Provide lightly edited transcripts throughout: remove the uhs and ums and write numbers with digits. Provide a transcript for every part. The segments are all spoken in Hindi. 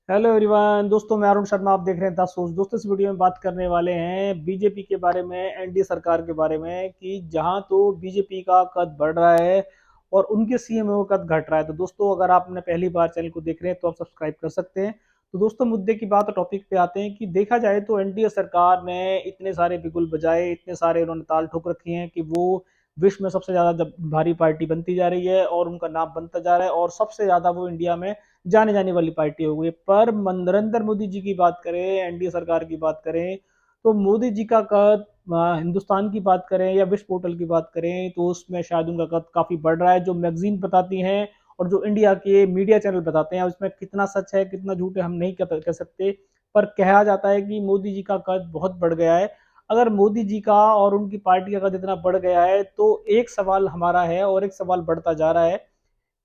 हेलो एवरीवन, दोस्तों मैं अरुण शर्मा। आप देख रहे हैं द सोच। दोस्तों इस वीडियो में बात करने वाले हैं बीजेपी के बारे में, एनडीए सरकार के बारे में कि जहां तो बीजेपी का कद बढ़ रहा है और उनके सीएम का कद घट रहा है। तो दोस्तों अगर आपने पहली बार चैनल को देख रहे हैं तो आप सब्सक्राइब कर सकते हैं। तो दोस्तों मुद्दे की बात, टॉपिक पे आते हैं कि देखा जाए तो एनडीए सरकार ने इतने सारे बिगुल बजाए, इतने सारे उन्होंने ताल ठोक रखी हैं कि वो विश्व में सबसे ज्यादा भारी पार्टी बनती जा रही है और उनका नाम बनता जा रहा है और सबसे ज्यादा वो इंडिया में जाने जाने वाली पार्टी हो गई। पर नरेंद्र मोदी जी की बात करें, एनडीए सरकार की बात करें, तो मोदी जी का कद हिंदुस्तान की बात करें या विश्व पोर्टल की बात करें तो उसमें शायद उनका कद काफी बढ़ रहा है। जो मैगजीन बताती हैं और जो इंडिया के मीडिया चैनल बताते हैं उसमें कितना सच है कितना झूठ है हम नहीं कह सकते, पर कहा जाता है कि मोदी जी का कद बहुत बढ़ गया है। अगर मोदी जी का और उनकी पार्टी का कद इतना बढ़ गया है तो एक सवाल हमारा है और एक सवाल बढ़ता जा रहा है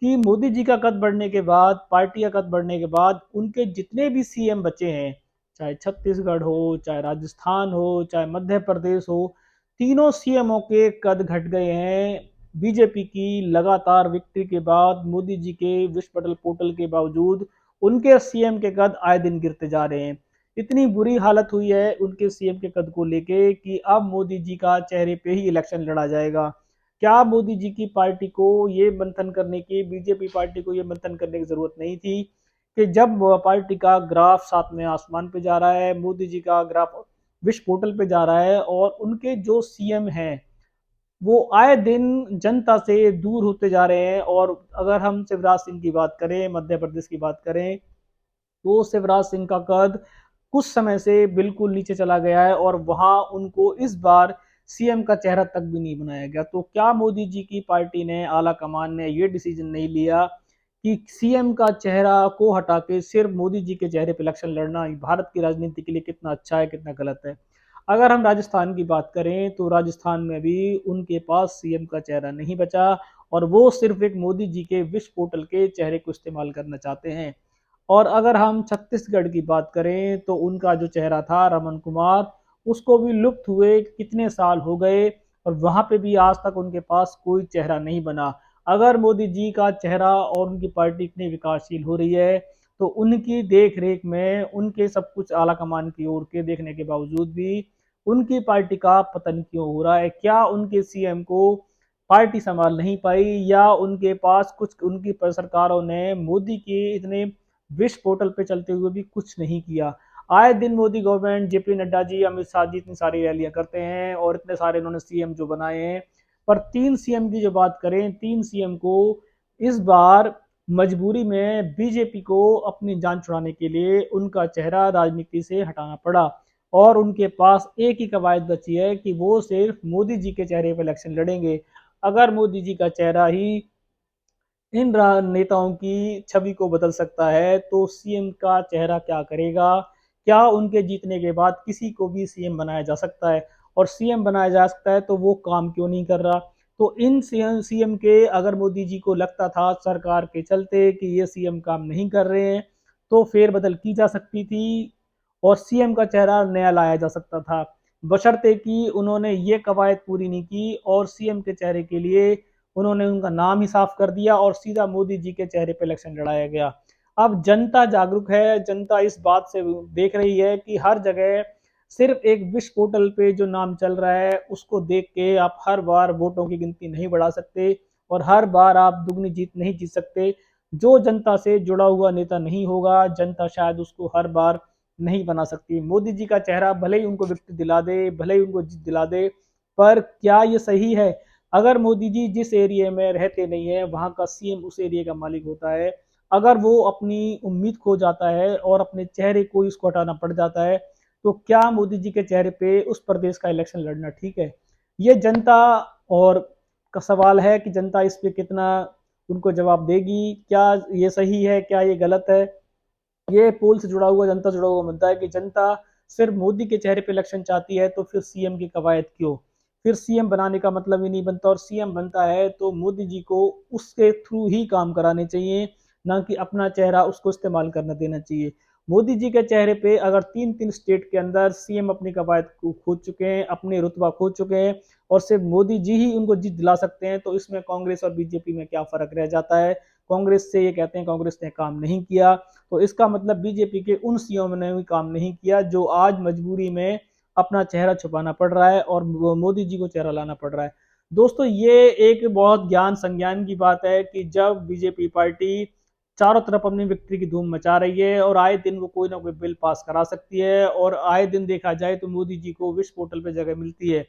कि मोदी जी का कद बढ़ने के बाद, पार्टी का कद बढ़ने के बाद उनके जितने भी सीएम बचे हैं, चाहे छत्तीसगढ़ हो, चाहे राजस्थान हो, चाहे मध्य प्रदेश हो, तीनों सीएमओ के कद घट गए हैं। बीजेपी की लगातार विक्ट्री के बाद, मोदी जी के विश्व पटल पोर्टल के बावजूद उनके सीएम के कद आए दिन गिरते जा रहे हैं। इतनी बुरी हालत हुई है उनके सीएम के कद को लेके कि अब मोदी जी का चेहरे पे ही इलेक्शन लड़ा जाएगा। क्या मोदी जी की पार्टी को ये मंथन करने की, बीजेपी पार्टी को ये मंथन करने की जरूरत नहीं थी कि जब पार्टी का ग्राफ साथ में आसमान पे जा रहा है, मोदी जी का ग्राफ विश्व पोर्टल पे जा रहा है और उनके जो सीएम हैं वो आए दिन जनता से दूर होते जा रहे हैं। और अगर हम शिवराज सिंह की बात करें, मध्य प्रदेश की बात करें, तो शिवराज सिंह का कद कुछ समय से बिल्कुल नीचे चला गया है और वहां उनको इस बार सीएम का चेहरा तक भी नहीं बनाया गया। तो क्या मोदी जी की पार्टी ने, आला कमान ने ये डिसीजन नहीं लिया कि सीएम का चेहरा को हटा के सिर्फ मोदी जी के चेहरे पर इलेक्शन लड़ना भारत की राजनीति के लिए कितना अच्छा है कितना गलत है। अगर हम राजस्थान की बात करें तो राजस्थान में भी उनके पास सीएम का चेहरा नहीं बचा और वो सिर्फ एक मोदी जी के विश पोर्टल के चेहरे को इस्तेमाल करना चाहते हैं। और अगर हम छत्तीसगढ़ की बात करें तो उनका जो चेहरा था रमन कुमार, उसको भी लुप्त हुए कितने साल हो गए और वहां पे भी आज तक उनके पास कोई चेहरा नहीं बना। अगर मोदी जी का चेहरा और उनकी पार्टी इतनी विकासशील हो रही है तो उनकी देख रेख में, उनके सब कुछ आला कमान की ओर के देखने के बावजूद भी उनकी पार्टी का पतन क्यों हो रहा है? क्या उनके सीएम को पार्टी संभाल नहीं पाई या उनके पास कुछ, उनकी सरकारों ने मोदी के इतने विश पोर्टल पे चलते हुए भी कुछ नहीं किया? आए दिन मोदी गवर्नमेंट, जेपी नड्डा जी, अमित शाह जी इतनी सारी रैलियां करते हैं और इतने सारे उन्होंने सीएम जो बनाए हैं, पर तीन सीएम की जो बात करें, तीन सीएम को इस बार मजबूरी में बीजेपी को अपनी जान छुड़ाने के लिए उनका चेहरा राजनीति से हटाना पड़ा और उनके पास एक ही कवायद बची है कि वो सिर्फ मोदी जी के चेहरे पर इलेक्शन लड़ेंगे। अगर मोदी जी का चेहरा ही इन नेताओं की छवि को बदल सकता है तो सीएम का चेहरा क्या करेगा? क्या उनके जीतने के बाद किसी को भी सीएम बनाया जा सकता है? और सीएम बनाया जा सकता है तो वो काम क्यों नहीं कर रहा? तो इन सीएम के, अगर मोदी जी को लगता था सरकार के चलते कि ये सीएम काम नहीं कर रहे हैं तो फेरबदल की जा सकती थी और सीएम का चेहरा नया लाया जा सकता था, बशर्ते कि उन्होंने ये कवायद पूरी नहीं की और सीएम के चेहरे के लिए उन्होंने उनका नाम ही साफ कर दिया और सीधा मोदी जी के चेहरे पर इलेक्शन लड़ाया गया। अब जनता जागरूक है, जनता इस बात से देख रही है कि हर जगह सिर्फ एक विश पोर्टल पे जो नाम चल रहा है उसको देख के आप हर बार वोटों की गिनती नहीं बढ़ा सकते और हर बार आप दुगनी जीत नहीं जीत सकते। जो जनता से जुड़ा हुआ नेता नहीं होगा, जनता शायद उसको हर बार नहीं बना सकती। मोदी जी का चेहरा भले ही उनको विक्ट्री दिला दे, भले ही उनको जीत दिला दे, पर क्या ये सही है? अगर मोदी जी जिस एरिया में रहते नहीं है वहां का सीएम उस एरिया का मालिक होता है, अगर वो अपनी उम्मीद खो जाता है और अपने चेहरे को इसको हटाना पड़ जाता है, तो क्या मोदी जी के चेहरे पे उस प्रदेश का इलेक्शन लड़ना ठीक है? ये जनता और का सवाल है कि जनता इस पे कितना उनको जवाब देगी। क्या ये सही है, क्या ये गलत है? ये पोल से जुड़ा हुआ, जनता जुड़ा हुआ मुद्दा है कि जनता सिर्फ मोदी के चेहरे पे इलेक्शन चाहती है तो फिर सीएम की कवायद क्यों? फिर सीएम बनाने का मतलब ही नहीं बनता और सीएम बनता है तो मोदी जी को उसके थ्रू ही काम कराने चाहिए, ना कि अपना चेहरा उसको इस्तेमाल करना देना चाहिए। मोदी जी के चेहरे पे अगर तीन तीन स्टेट के अंदर सीएम अपनी कवायद को खो चुके हैं, अपने रुतबा खो चुके हैं और सिर्फ मोदी जी ही उनको जीत दिला सकते हैं, तो इसमें कांग्रेस और बीजेपी में क्या फर्क रह जाता है? कांग्रेस से ये कहते हैं कांग्रेस ने काम नहीं किया, तो इसका मतलब बीजेपी के उन सीएम ने भी काम नहीं किया जो आज मजबूरी में अपना चेहरा छुपाना पड़ रहा है और मोदी जी को चेहरा लाना पड़ रहा है। दोस्तों, ये एक बहुत ज्ञान संज्ञान की बात है कि जब बीजेपी पार्टी चारों तरफ अपनी विक्ट्री की धूम मचा रही है और आए दिन वो कोई ना कोई बिल पास करा सकती है और आए दिन देखा जाए तो मोदी जी को विश्व पोर्टल पे जगह मिलती है।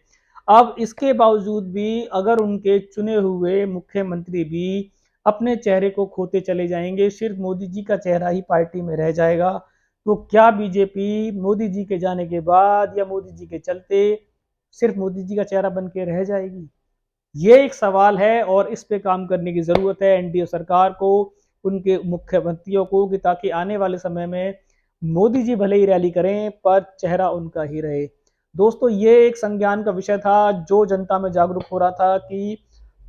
अब इसके बावजूद भी अगर उनके चुने हुए मुख्यमंत्री भी अपने चेहरे को खोते चले जाएंगे, सिर्फ मोदी जी का चेहरा ही पार्टी में रह जाएगा, तो क्या बीजेपी मोदी जी के जाने के बाद या मोदी जी के चलते सिर्फ मोदी जी का चेहरा बन के रह जाएगी? ये एक सवाल है और इस पे काम करने की जरूरत है एनडीए सरकार को, उनके मुख्यमंत्रियों को, कि ताकि आने वाले समय में मोदी जी भले ही रैली करें पर चेहरा उनका ही रहे। दोस्तों, ये एक संज्ञान का विषय था जो जनता में जागरूक हो रहा था कि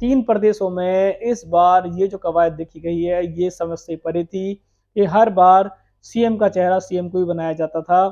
3 प्रदेशों में इस बार ये जो कवायद देखी गई है ये समझ से परे थी कि हर बार सीएम का चेहरा सीएम को ही बनाया जाता था,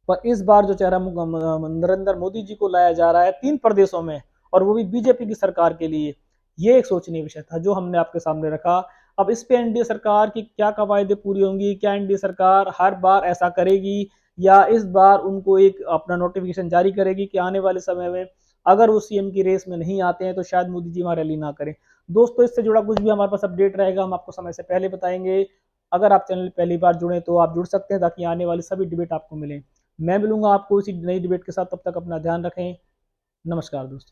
पर इस बार जो चेहरा नरेंद्र मोदी जी को लाया जा रहा है 3 प्रदेशों में और वो भी बीजेपी की सरकार के लिए, ये एक सोचनीय विषय था जो हमने आपके सामने रखा। अब इस पे एनडीए सरकार की क्या कवायदे पूरी होंगी, क्या एनडीए सरकार हर बार ऐसा करेगी या इस बार उनको एक अपना नोटिफिकेशन जारी करेगी कि आने वाले समय में अगर वो सीएम की रेस में नहीं आते हैं तो शायद मोदी जी वहां रैली ना करें। दोस्तों, इससे जुड़ा कुछ भी हमारे पास अपडेट रहेगा हम आपको समय से पहले बताएंगे। अगर आप चैनल पहली बार जुड़े तो आप जुड़ सकते हैं ताकि आने वाली सभी डिबेट आपको मिले। मैं मिलूंगा आपको इसी नई डिबेट के साथ, तब तक अपना ध्यान रखें। नमस्कार दोस्तों।